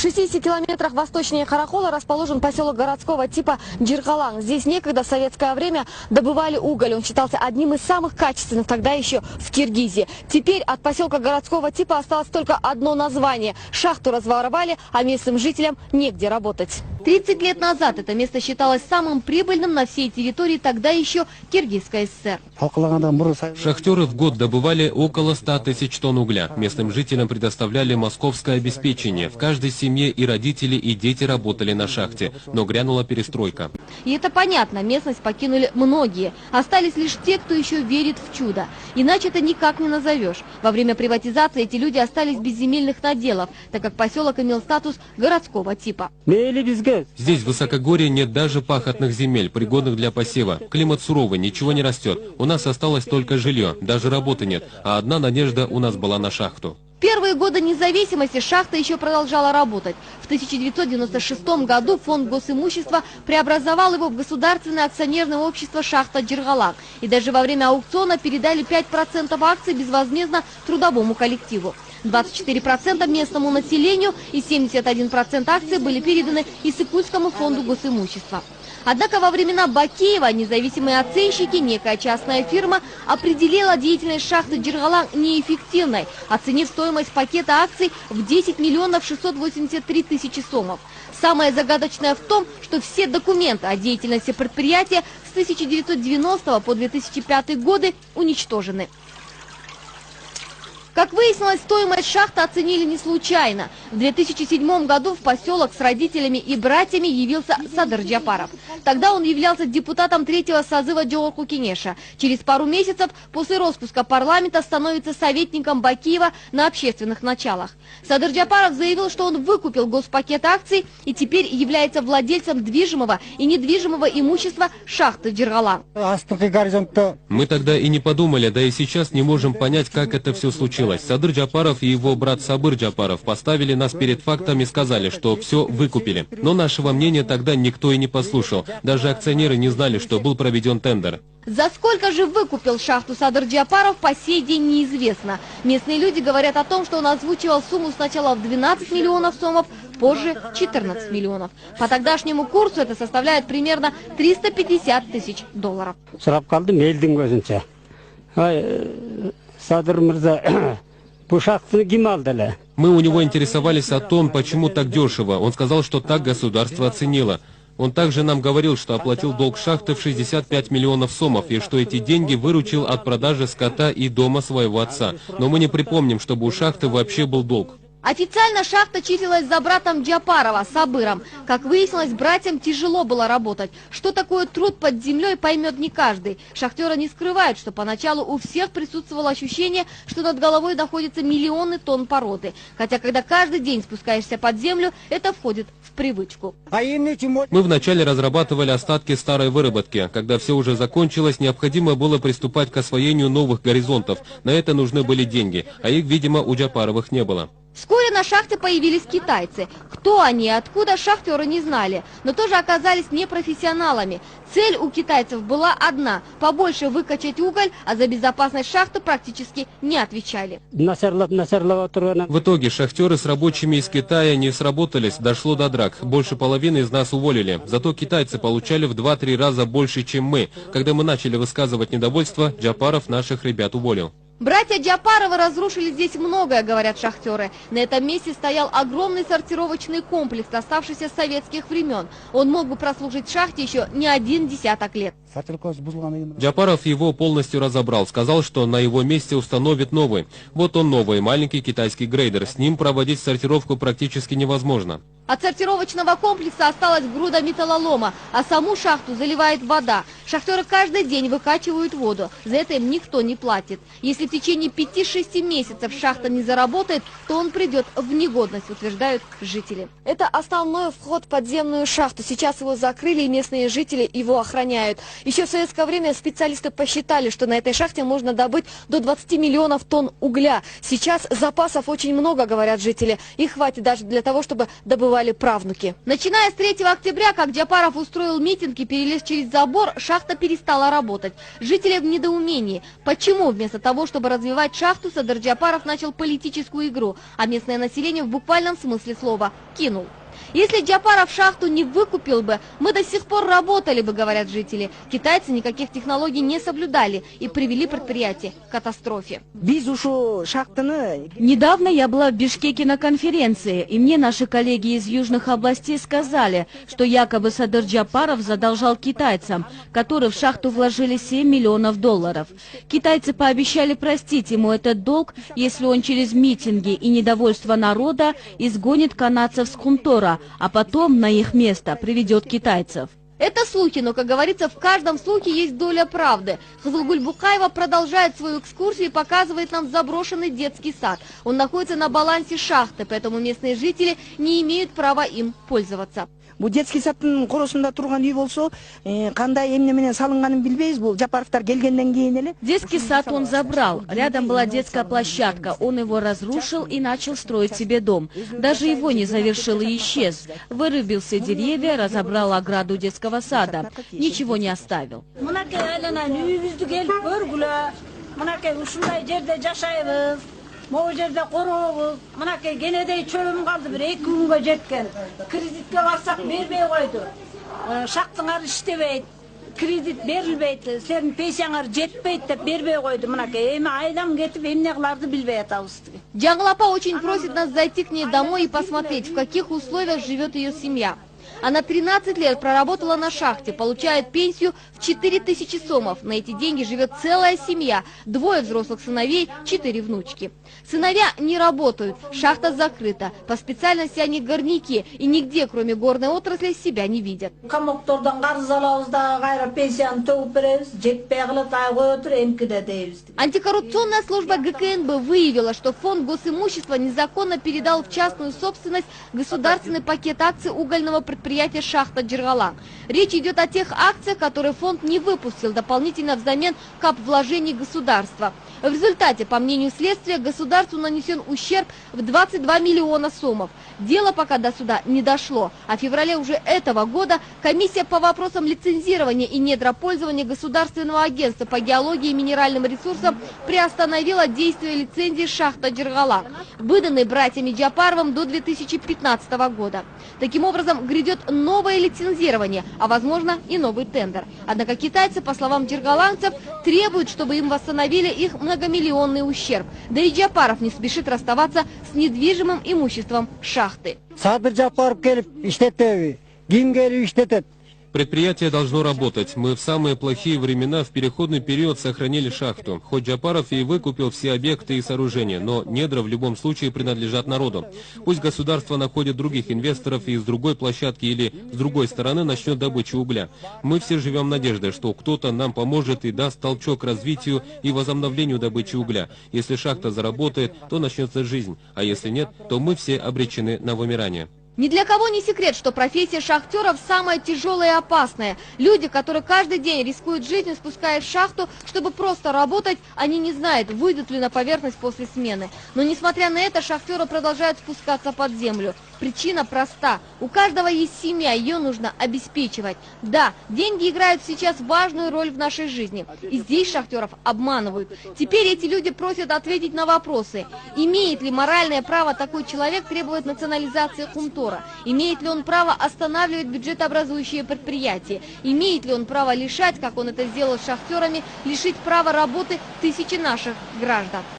60 километрах восточнее Харахола расположен поселок городского типа Джиргалан. Здесь некогда в советское время добывали уголь. Он считался одним из самых качественных тогда еще в Киргизии. Теперь от поселка городского типа осталось только одно название. Шахту разворовали, а местным жителям негде работать. 30 лет назад это место считалось самым прибыльным на всей территории тогда еще Киргизской ССР. Шахтеры в год добывали около 100 тысяч тонн угля. Местным жителям предоставляли московское обеспечение. В каждой семье и родители, и дети работали на шахте. Но грянула перестройка. И это понятно, местность покинули многие. Остались лишь те, кто еще верит в чудо. Иначе это никак не назовешь. Во время приватизации эти люди остались без земельных наделов, так как поселок имел статус городского типа. Здесь в высокогорье нет даже пахотных земель, пригодных для посева. Климат суровый, ничего не растет. У нас осталось только жилье, даже работы нет. А одна надежда у нас была на шахту. Первые годы независимости шахта еще продолжала работать. В 1996 году фонд госимущества преобразовал его в государственное акционерное общество «Шахта Джиргалан». И даже во время аукциона передали 5% акций безвозмездно трудовому коллективу. 24% местному населению и 71% акций были переданы Иссык-Кульскому фонду госимущества. Однако во времена Бакеева независимые оценщики, некая частная фирма, определила деятельность шахты Джиргалан неэффективной, оценив стоимость пакета акций в 10 миллионов 683 тысячи сомов. Самое загадочное в том, что все документы о деятельности предприятия с 1990 по 2005 годы уничтожены. Как выяснилось, стоимость шахты оценили не случайно. В 2007 году в поселок с родителями и братьями явился Садыр Джапаров. Тогда он являлся депутатом 3-го созыва Джоорку Кенеша. Через пару месяцев после распуска парламента становится советником Бакеева на общественных началах. Садыр Джапаров заявил, что он выкупил госпакет акций и теперь является владельцем движимого и недвижимого имущества шахты Джиргалан. Мы тогда и не подумали, да и сейчас не можем понять, как это все случилось. Садыр Джапаров и его брат Сабыр Джапаров поставили нас перед фактом и сказали, что все выкупили. Но нашего мнения тогда никто и не послушал. Даже акционеры не знали, что был проведен тендер. За сколько же выкупил шахту Садыр Джапаров, по сей день неизвестно. Местные люди говорят о том, что он озвучивал сумму сначала в 12 миллионов сомов, позже 14 миллионов. По тогдашнему курсу это составляет примерно 350 тысяч долларов. Мы у него интересовались о том, почему так дешево. Он сказал, что так государство оценило. Он также нам говорил, что оплатил долг шахты в 65 миллионов сомов и что эти деньги выручил от продажи скота и дома своего отца. Но мы не припомним, чтобы у шахты вообще был долг. Официально шахта числилась за братом Джапарова, Сабыром. Как выяснилось, братьям тяжело было работать. Что такое труд под землей, поймет не каждый. Шахтеры не скрывают, что поначалу у всех присутствовало ощущение, что над головой находятся миллионы тонн породы. Хотя, когда каждый день спускаешься под землю, это входит в привычку. Мы вначале разрабатывали остатки старой выработки. Когда все уже закончилось, необходимо было приступать к освоению новых горизонтов. На это нужны были деньги, а их, видимо, у Джапаровых не было. Вскоре на шахте появились китайцы. Кто они и откуда, шахтеры не знали, но тоже оказались непрофессионалами. Цель у китайцев была одна – побольше выкачать уголь, а за безопасность шахты практически не отвечали. В итоге шахтеры с рабочими из Китая не сработались, дошло до драк. Больше половины из нас уволили. Зато китайцы получали в 2-3 раза больше, чем мы. Когда мы начали высказывать недовольство, Джапаров наших ребят уволил. Братья Джапаровы разрушили здесь многое, говорят шахтеры. На этом месте стоял огромный сортировочный комплекс, оставшийся с советских времен. Он мог бы прослужить в шахте еще не 1 десяток лет. Джапаров его полностью разобрал, сказал, что на его месте установит новый. Вот он новый, маленький китайский грейдер. С ним проводить сортировку практически невозможно. От сортировочного комплекса осталась груда металлолома, а саму шахту заливает вода. Шахтеры каждый день выкачивают воду, за это им никто не платит. Если в течение 5-6 месяцев шахта не заработает, то он придет в негодность, утверждают жители. Это основной вход в подземную шахту. Сейчас его закрыли, и местные жители его охраняют. Еще в советское время специалисты посчитали, что на этой шахте можно добыть до 20 миллионов тонн угля. Сейчас запасов очень много, говорят жители. Их хватит даже для того, чтобы добывать забывали правнуки. Начиная с 3 октября, как Джапаров устроил митинг и перелез через забор, шахта перестала работать. Жители в недоумении. Почему вместо того, чтобы развивать шахту, Садыр Джапаров начал политическую игру, а местное население в буквальном смысле слова кинул? Если Джапаров шахту не выкупил бы, мы до сих пор работали бы, говорят жители. Китайцы никаких технологий не соблюдали и привели предприятие к катастрофе. Недавно я была в Бишкеке на конференции, и мне наши коллеги из южных областей сказали, что якобы Садыр Джапаров задолжал китайцам, которые в шахту вложили $7 миллионов. Китайцы пообещали простить ему этот долг, если он через митинги и недовольство народа изгонит канадцев с Хунтора, а потом на их место приведет китайцев. Это слухи, но, как говорится, в каждом слухе есть доля правды. Хазылгуль Букаева продолжает свою экскурсию и показывает нам заброшенный детский сад. Он находится на балансе шахты, поэтому местные жители не имеют права им пользоваться. Детский садтын коросунда турган үй болсо, кандай эмне менен салынганын билбейбиз. Бул Жапаровдор келгенден кийин эле. Детский сад он забрал. Рядом была детская площадка. Он его разрушил и начал строить себе дом. Даже его не завершил и исчез. Вырубил все деревья, разобрал ограду детского сада. Ничего не оставил. Могу жерде коробуз, мынакей кенедей чөбүм калды, бир 2 күнгө жеткен. Кредитке барсак бербей койду. Шахтыңар иштебейт, кредит берилбейт, сенин пенсияңар жетпейт деп бербей койду. Мынакей эми айдам кетип эмне кыларды билбей атабыз. Джанглапа очень просит нас зайти к ней домой и посмотреть, в каких условиях живет ее семья. Она 13 лет проработала на шахте, получает пенсию в 4000 сомов. На эти деньги живет целая семья, 2 взрослых сыновей, 4 внучки. Сыновья не работают, шахта закрыта. По специальности они горняки и нигде, кроме горной отрасли, себя не видят. Антикоррупционная служба ГКНБ выявила, что фонд госимущества незаконно передал в частную собственность государственный пакет акций угольного предприятия «Шахта Джиргалак». Речь идет о тех акциях, которые фонд не выпустил дополнительно взамен кап вложений государства. В результате, по мнению следствия, государству нанесен ущерб в 22 миллиона сомов. Дело пока до суда не дошло, а в феврале уже этого года комиссия по вопросам лицензирования и недропользования Государственного агентства по геологии и минеральным ресурсам приостановила действие лицензии «Шахта Джиргалак», выданной братьями Джапаровым до 2015 года. Таким образом, грядет новое лицензирование, а возможно и новый тендер. Однако китайцы, по словам джиргаланцев, требуют, чтобы им восстановили их многомиллионный ущерб. Да и Джапаров не спешит расставаться с недвижимым имуществом шахты. Садыр Жапаров келип иштетеби, ким келип иштетет? Предприятие должно работать. Мы в самые плохие времена в переходный период сохранили шахту. Хоть Джапаров и выкупил все объекты и сооружения, но недра в любом случае принадлежат народу. Пусть государство находит других инвесторов и с другой площадки или с другой стороны начнет добычу угля. Мы все живем надеждой, что кто-то нам поможет и даст толчок развитию и возобновлению добычи угля. Если шахта заработает, то начнется жизнь, а если нет, то мы все обречены на вымирание. Ни для кого не секрет, что профессия шахтеров самая тяжелая и опасная. Люди, которые каждый день рискуют жизнью, спускаясь в шахту, чтобы просто работать, они не знают, выйдут ли на поверхность после смены. Но несмотря на это, шахтеры продолжают спускаться под землю. Причина проста. У каждого есть семья, ее нужно обеспечивать. Да, деньги играют сейчас важную роль в нашей жизни. И здесь шахтеров обманывают. Теперь эти люди просят ответить на вопросы. Имеет ли моральное право такой человек требовать национализации Хунтора? Имеет ли он право останавливать бюджетообразующие предприятия? Имеет ли он право лишать, как он это сделал с шахтерами, лишить права работы тысячи наших граждан?